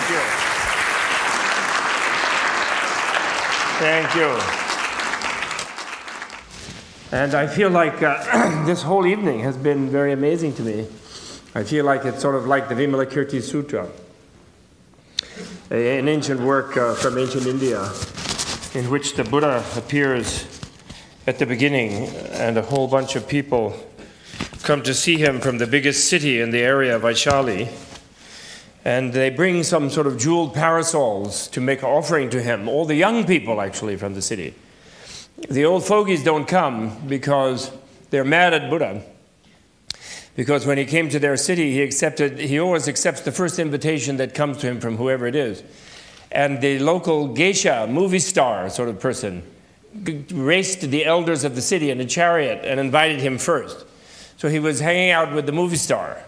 you. Thank you. And I feel like this whole evening has been very amazing to me. I feel like it's sort of like the Vimalakirti Sutra, an ancient work from ancient India, in which the Buddha appears at the beginning, and a whole bunch of people come to see him from the biggest city in the area of Vaishali. And they bring some sort of jeweled parasols to make an offering to him, all the young people actually from the city. The old fogies don't come because they're mad at Buddha. Because when he came to their city, he always accepts the first invitation that comes to him from whoever it is. And the local geisha, movie star sort of person, raced the elders of the city in a chariot and invited him first. So he was hanging out with the movie star.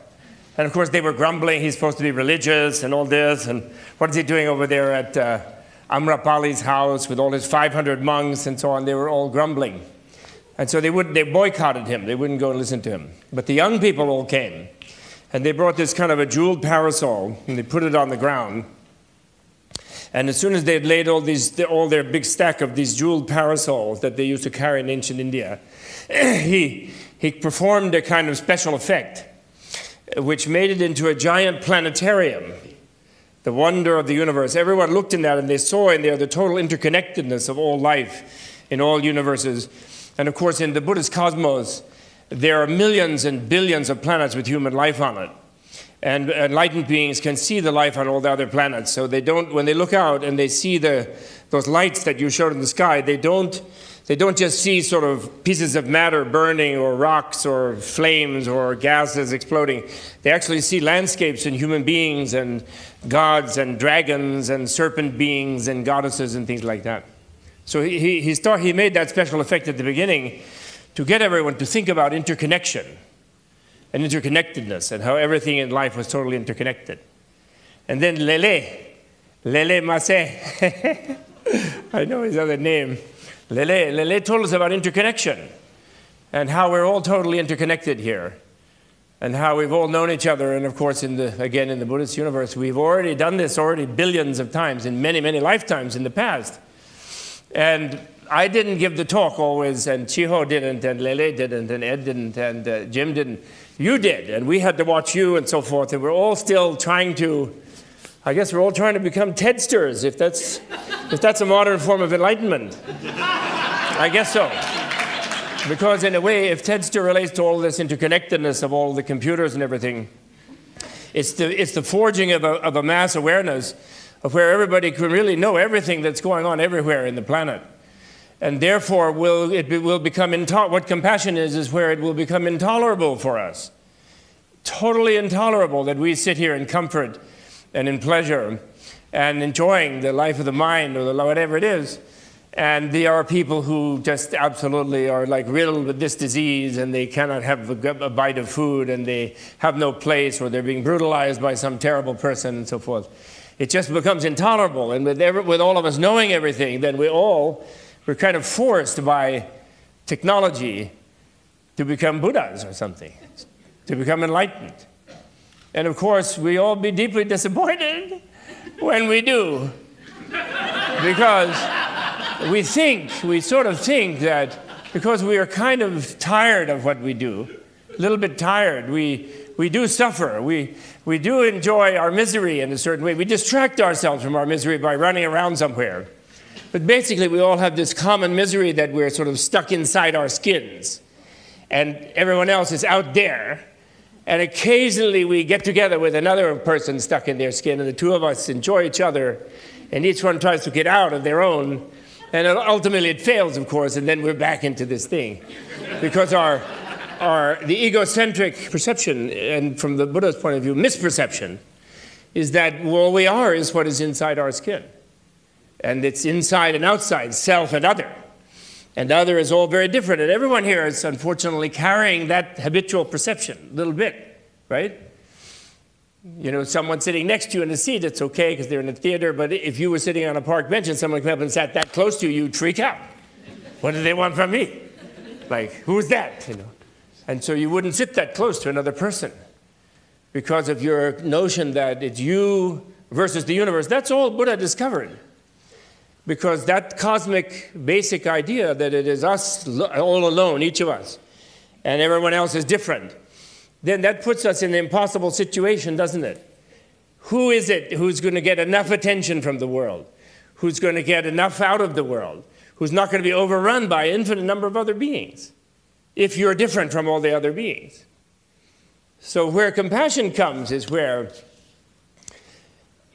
And of course they were grumbling, he's supposed to be religious and all this, and what is he doing over there at Amrapali's house with all his 500 monks and so on? They were all grumbling. And so they boycotted him. They wouldn't go and listen to him. But the young people all came. And they brought this kind of a jeweled parasol, and they put it on the ground. And as soon as they had laid all their big stack of these jeweled parasols that they used to carry in ancient India, he performed a kind of special effect, which made it into a giant planetarium, the wonder of the universe. Everyone looked in that, and they saw in there the total interconnectedness of all life in all universes. And of course, in the Buddhist cosmos, there are millions and billions of planets with human life on it. And enlightened beings can see the life on all the other planets. So they don't, when they look out and they see those lights that you showed in the sky, they don't just see sort of pieces of matter burning or rocks or flames or gases exploding. They actually see landscapes and human beings and gods and dragons and serpent beings and goddesses and things like that. So he made that special effect at the beginning to get everyone to think about interconnection and interconnectedness and how everything in life was totally interconnected. And then Lele Mase, I know his other name, Lele told us about interconnection and how we're all totally interconnected here and how we've all known each other. And of course, again, in the Buddhist universe, we've already done this billions of times in many, many lifetimes in the past. And I didn't give the talk always, and Chiho didn't, and Lele didn't, and Ed didn't, and Jim didn't. You did, and we had to watch you and so forth, and we're all still trying to, I guess we're all trying to become Tedsters, if that's a modern form of enlightenment. I guess so. Because in a way, if Tedster relates to all this interconnectedness of all the computers and everything, it's the forging of a mass awareness of where everybody can really know everything that's going on everywhere in the planet. And therefore, it will become what compassion is where it will become intolerable for us. Totally intolerable that we sit here in comfort and in pleasure and enjoying the life of the mind or whatever it is. And there are people who just absolutely are like riddled with this disease, and they cannot have a bite of food, and they have no place, or they're being brutalized by some terrible person and so forth. It just becomes intolerable. And with all of us knowing everything, then we're kind of forced by technology to become Buddhas or something, to become enlightened. And of course, we all be deeply disappointed when we do, because we sort of think that because we are kind of tired of what we do, a little bit tired, we do suffer, we do enjoy our misery in a certain way. We distract ourselves from our misery by running around somewhere. But basically, we all have this common misery that we're sort of stuck inside our skins. And everyone else is out there. And occasionally, we get together with another person stuck in their skin, and the two of us enjoy each other, and each one tries to get out of their own. And ultimately, it fails, of course, and then we're back into this thing. Because the egocentric perception, and from the Buddha's point of view, misperception, is that all we are is what is inside our skin. And it's inside and outside, self and other. And other is all very different. And everyone here is unfortunately carrying that habitual perception a little bit, right? You know, someone sitting next to you in a seat, it's okay because they're in a theater, but if you were sitting on a park bench and someone came up and sat that close to you, you'd freak out. What do they want from me? Like, who's that? You know? And so you wouldn't sit that close to another person because of your notion that it's you versus the universe, that's all Buddha discovered. Because that cosmic basic idea that it is us all alone, each of us, and everyone else is different, then that puts us in an impossible situation, doesn't it? Who is it who's going to get enough attention from the world? Who's going to get enough out of the world? Who's not going to be overrun by an infinite number of other beings if you're different from all the other beings? So where compassion comes is where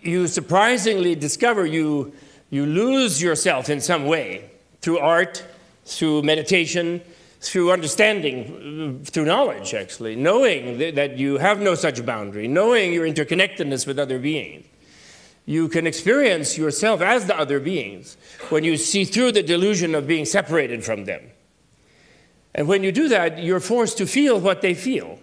you surprisingly discover you lose yourself in some way through art, through meditation, through understanding, through knowledge, actually, knowing that you have no such boundary, knowing your interconnectedness with other beings. You can experience yourself as the other beings when you see through the delusion of being separated from them. And when you do that, you're forced to feel what they feel.